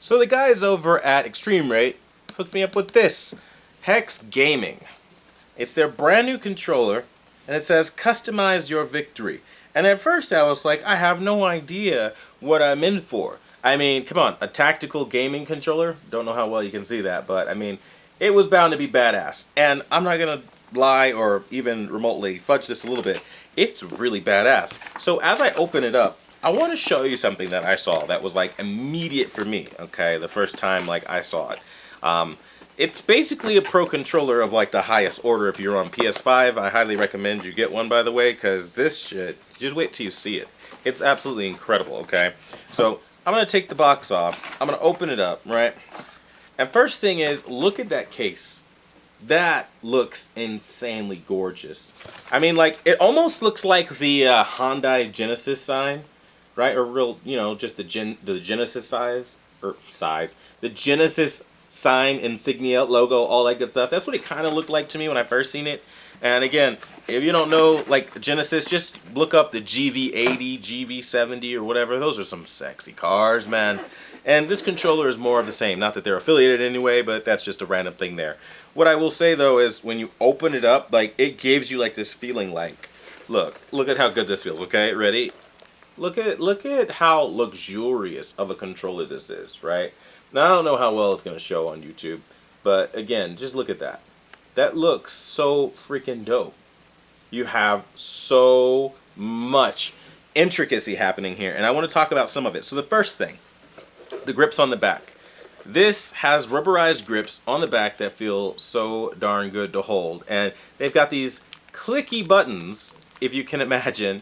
So the guys over at Extreme Rate hooked me up with this Hexgaming. It's their brand new controller, and it says customize your victory. And at first I was like, I have no idea what I'm in for. I mean, come on, a tactical gaming controller? Don't know how well you can see that, but I mean, it was bound to be badass. And I'm not gonna lie or even remotely fudge this a little bit. It's really badass. So as I open it up, I want to show you something that I saw that was like immediate for me, okay, the first time like I saw it. It's basically a pro controller of like the highest order. If you're on PS5, I highly recommend you get one, by the way, because this shit, just wait till you see it. It's absolutely incredible, okay? So I'm going to take the box off. I'm going to open it up, right? And first thing is, look at that case. That looks insanely gorgeous. I mean, like, it almost looks like the Hyundai Genesis sign, right? Or real, you know, just the Genesis the Genesis sign, insignia, logo, all that good stuff. That's what it kind of looked like to me when I first seen it. And again, if you don't know, like, Genesis, just look up the GV80, GV70, or whatever. Those are some sexy cars, man. And this controller is more of the same. Not that they're affiliated anyway, but that's just a random thing there. What I will say, though, is when you open it up, like, it gives you, like, this feeling like, look at how good this feels, okay? Ready? Look at how luxurious of a controller this is, right? Now, I don't know how well it's going to show on YouTube, but again, just look at that. That looks so freaking dope. You have so much intricacy happening here, and I want to talk about some of it. So the first thing, the grips on the back. This has rubberized grips on the back that feel so darn good to hold, and they've got these clicky buttons, if you can imagine,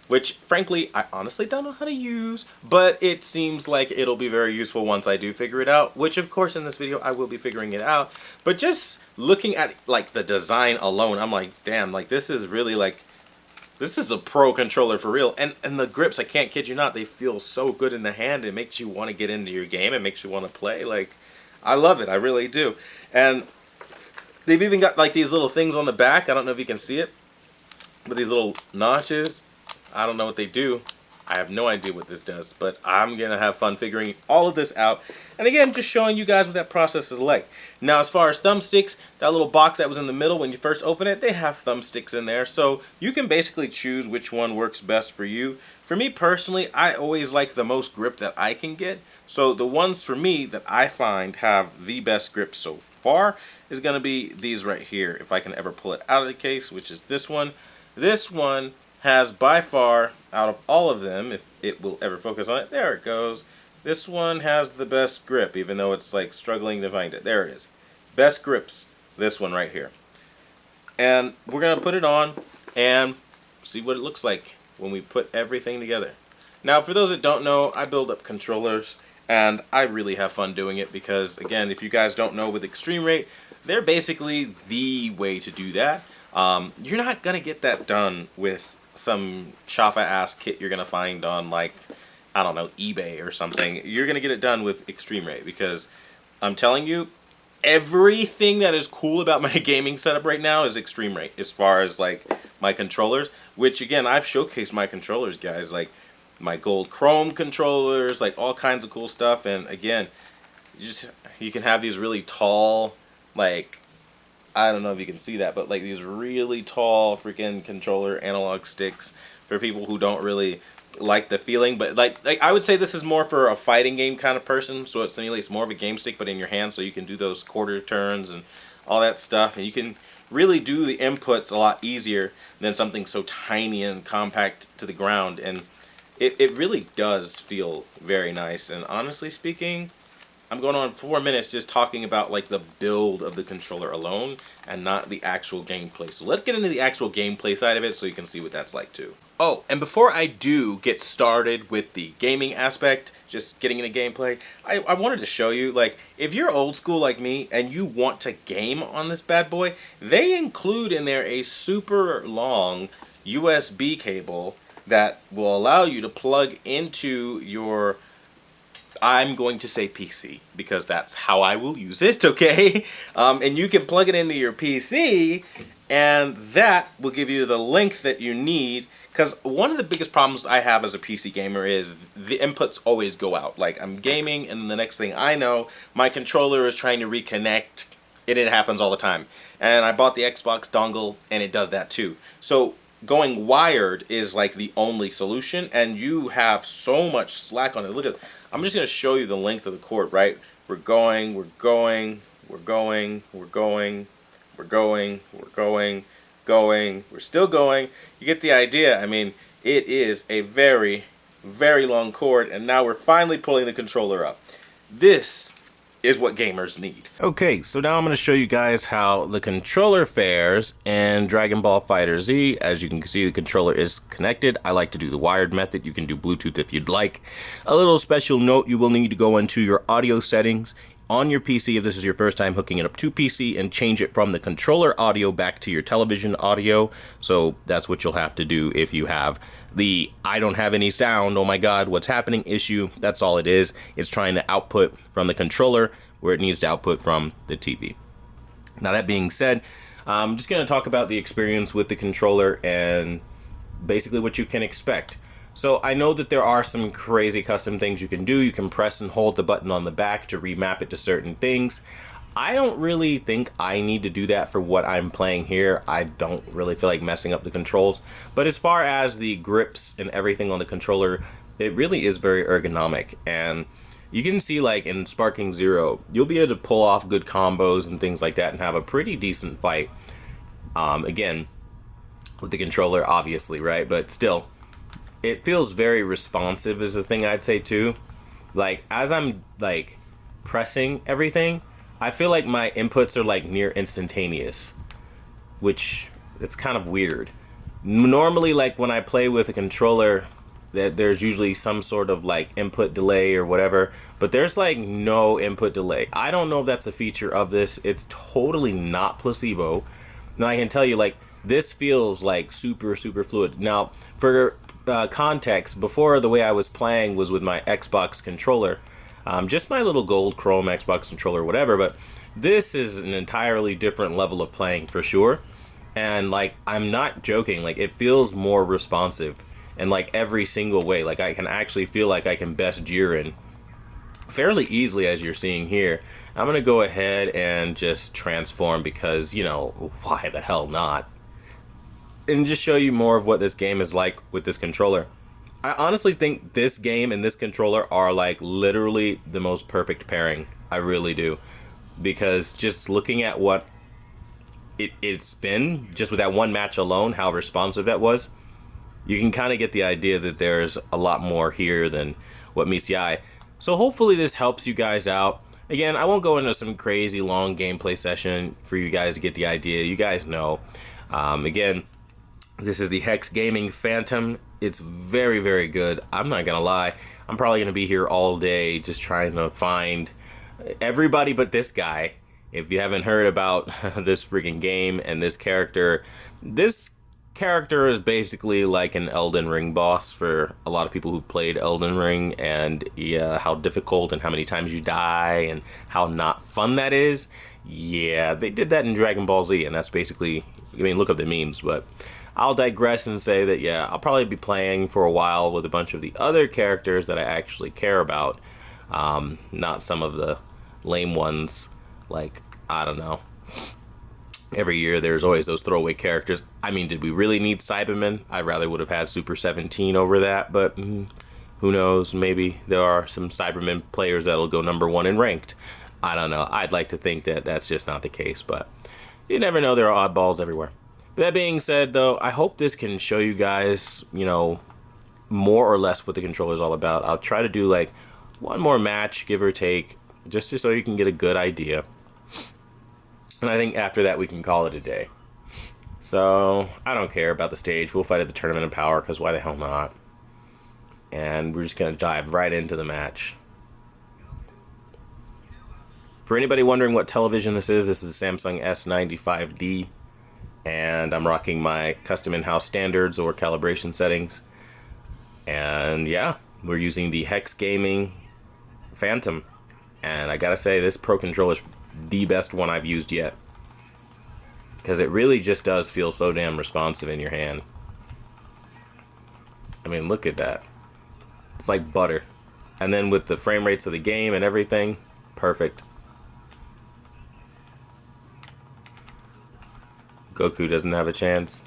which, frankly, I honestly don't know how to use, but it seems like it'll be very useful once I do figure it out, which, of course, in this video, I will be figuring it out. But just looking at, like, the design alone, I'm like, damn, like, this is really, like, this is a pro controller for real. And the grips, I can't kid you not, they feel so good in the hand. It makes you want to get into your game. It makes you want to play. Like, I love it. I really do. And they've even got, like, these little things on the back. I don't know if you can see it, but these little notches. I don't know what they do. I have no idea what this does, but I'm going to have fun figuring all of this out. And again, just showing you guys what that process is like. Now, as far as thumbsticks, that little box that was in the middle when you first open it, they have thumbsticks in there. So you can basically choose which one works best for you. For me personally, I always like the most grip that I can get. So the ones for me that I find have the best grip so far is going to be these right here. If I can ever pull it out of the case, which is this one. This one has by far, out of all of them, if it will ever focus on it, there it goes. This one has the best grip, even though it's like struggling to find it. There it is. Best grips, this one right here. And we're going to put it on and see what it looks like when we put everything together. Now, for those that don't know, I build up controllers, and I really have fun doing it because, again, if you guys don't know, with Extreme Rate, they're basically the way to do that. You're not going to get that done with some chafa-ass kit you're going to find on, like, I don't know, eBay or something. You're going to get it done with Extreme Rate because I'm telling you, everything that is cool about my gaming setup right now is Extreme Rate as far as, like, my controllers, which, again, I've showcased my controllers, guys, like my gold chrome controllers, like all kinds of cool stuff. And, again, you can have these really tall, like, I don't know if you can see that, but like these really tall freaking controller analog sticks for people who don't really like the feeling. But like I would say this is more for a fighting game kind of person, so it simulates more of a game stick but in your hand, so you can do those quarter turns and all that stuff, and you can really do the inputs a lot easier than something so tiny and compact to the ground. And it really does feel very nice. And honestly speaking, I'm going on 4 minutes just talking about like the build of the controller alone and not the actual gameplay. So let's get into the actual gameplay side of it so you can see what that's like too. Oh, and before I do get started with the gaming aspect, just getting into gameplay, I wanted to show you, like, if you're old school like me and you want to game on this bad boy, they include in there a super long USB cable that will allow you to plug into your, I'm going to say PC, because that's how I will use it, okay? And you can plug it into your PC, And that will give you the link that you need, because one of the biggest problems I have as a PC gamer is the inputs always go out. Like, I'm gaming, and the next thing I know, my controller is trying to reconnect, and it happens all the time. And I bought the Xbox dongle, and it does that too. So going wired is like the only solution, and you have so much slack on it. Look at, I'm just going to show you the length of the cord, right? We're going, we're going, we're going, we're going, we're going, we're going, going, we're still going. You get the idea. I mean, it is a very, very long cord, and now we're finally pulling the controller up. This is what gamers need. Okay, so now I'm going to show you guys how the controller fares in Dragon Ball FighterZ. As you can see, the controller is connected. I like to do the wired method. You can do Bluetooth if you'd like. A little special note, you will need to go into your audio settings on your PC if this is your first time hooking it up to PC, and change it from the controller audio back to your television audio. So that's what you'll have to do if you have the I don't have any sound, oh my god, what's happening issue. That's all it is. It's trying to output from the controller where it needs to output from the TV. Now, that being said, I'm just going to talk about the experience with the controller and basically what you can expect. So I know that there are some crazy custom things you can do. You can press and hold the button on the back to remap it to certain things. I don't really think I need to do that for what I'm playing here. I don't really feel like messing up the controls. But as far as the grips and everything on the controller, it really is very ergonomic. And you can see, like in Sparking Zero, you'll be able to pull off good combos and things like that and have a pretty decent fight. Again, with the controller, obviously, right? But still, it feels very responsive is the thing I'd say too. Like, as I'm like pressing everything, I feel like my inputs are like near instantaneous, which it's kind of weird. Normally, like when I play with a controller, that there's usually some sort of like input delay or whatever, but there's like no input delay. I don't know if that's a feature of this. It's totally not placebo. Now, I can tell you, like, this feels like super fluid. Now, for context, before, the way I was playing was with my Xbox controller, just my little gold chrome Xbox controller, whatever. But this is an entirely different level of playing for sure, and like, I'm not joking, like, it feels more responsive in like every single way. Like, I can actually feel like I can best Jiren fairly easily, as you're seeing here. I'm gonna go ahead and just transform because, you know, why the hell not? And just show you more of what this game is like with this controller. I honestly think this game and this controller are like literally the most perfect pairing. I really do. Because just looking at what it's been, just with that one match alone, how responsive that was, you can kind of get the idea that there's a lot more here than what meets the eye. So hopefully this helps you guys out. Again, I won't go into some crazy long gameplay session for you guys to get the idea. You guys know. Again, this is the Hexgaming Phantom. It's very good. I'm not gonna lie. I'm probably gonna be here all day just trying to find everybody but this guy. If you haven't heard about this freaking game and this character is basically like an Elden Ring boss for a lot of people who've played Elden Ring, and yeah, how difficult and how many times you die and how not fun that is. Yeah, they did that in Dragon Ball Z, and that's basically, I mean, look up the memes. But I'll digress and say that, yeah, I'll probably be playing for a while with a bunch of the other characters that I actually care about, not some of the lame ones. Like, I don't know, every year there's always those throwaway characters. I mean, did we really need Cyberman? I rather would have had Super 17 over that, but who knows? Maybe there are some Cyberman players that'll go #1 in ranked. I don't know. I'd like to think that that's just not the case, but you never know. There are oddballs everywhere. But that being said, though, I hope this can show you guys, you know, more or less what the controller is all about. I'll try to do like one more match, give or take, just so you can get a good idea. And I think after that we can call it a day. So I don't care about the stage. We'll fight at the Tournament of Power, because why the hell not? And we're just going to dive right into the match. For anybody wondering what television this is the Samsung S95D. And I'm rocking my custom in-house standards or calibration settings. And yeah, we're using the Hexgaming Phantom. And I gotta say, this Pro controller is the best one I've used yet. because it really just does feel so damn responsive in your hand. I mean, look at that. It's like butter. And then with the frame rates of the game and everything, perfect. Goku doesn't have a chance.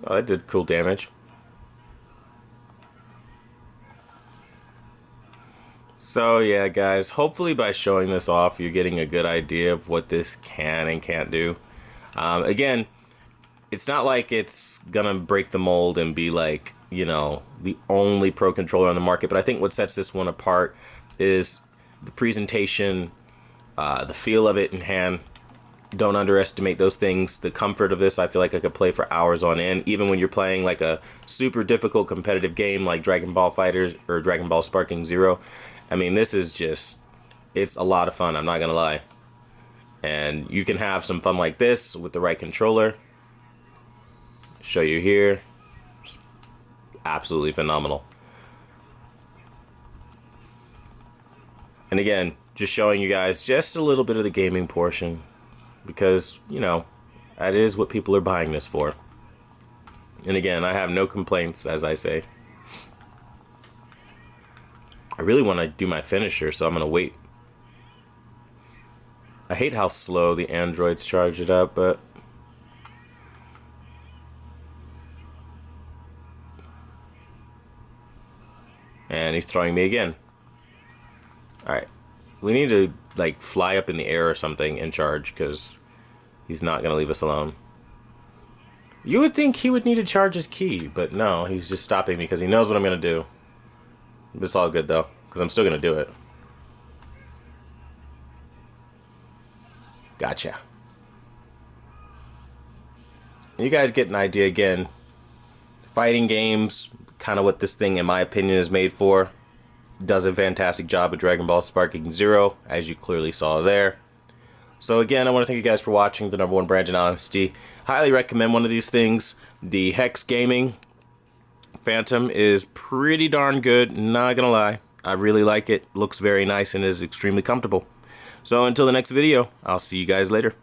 Oh, that did cool damage. So yeah, guys, hopefully by showing this off, you're getting a good idea of what this can and can't do. Again, it's not like it's gonna break the mold and be like, you know, the only Pro controller on the market, but I think what sets this one apart is the presentation, the feel of it in hand. Don't underestimate those things. The comfort of this, I feel like I could play for hours on end, even when you're playing like a super difficult competitive game like Dragon Ball FighterZ or Dragon Ball Sparking Zero. I mean, this is just, it's a lot of fun, I'm not gonna lie. And you can have some fun like this with the right controller. Show you here. It's absolutely phenomenal. And again, just showing you guys just a little bit of the gaming portion, because, you know, that is what people are buying this for. And again, I have no complaints, as I say. I really want to do my finisher, so I'm going to wait. I hate how slow the androids charge it up, but... And he's throwing me again. Alright. We need to, like, fly up in the air or something and charge, because he's not going to leave us alone. You would think he would need to charge his ki, but no, he's just stopping me because he knows what I'm going to do. It's all good, though, because I'm still going to do it. Gotcha. You guys get an idea again. Fighting games, kind of what this thing, in my opinion, is made for. Does a fantastic job of Dragon Ball Sparking Zero, as you clearly saw there. So again, I want to thank you guys for watching the #1 brand in honesty. Highly recommend one of these things. The Hexgaming Phantom is pretty darn good, not gonna lie. I really like it. Looks very nice and is extremely comfortable. So until the next video, I'll see you guys later.